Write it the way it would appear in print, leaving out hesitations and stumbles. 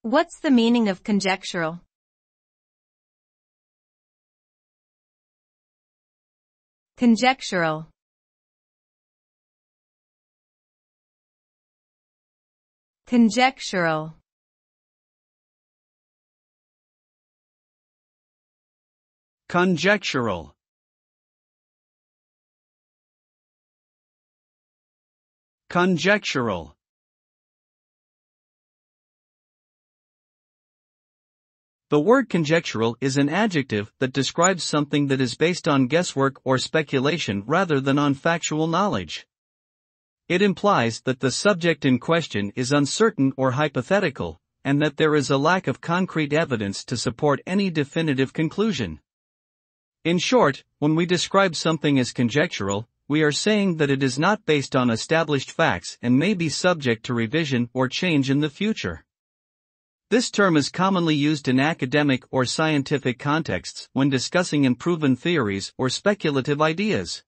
What's the meaning of conjectural? Conjectural. Conjectural. Conjectural. Conjectural. The word conjectural is an adjective that describes something that is based on guesswork or speculation rather than on factual knowledge. It implies that the subject in question is uncertain or hypothetical, and that there is a lack of concrete evidence to support any definitive conclusion. In short, when we describe something as conjectural, we are saying that it is not based on established facts and may be subject to revision or change in the future. This term is commonly used in academic or scientific contexts when discussing unproven theories or speculative ideas.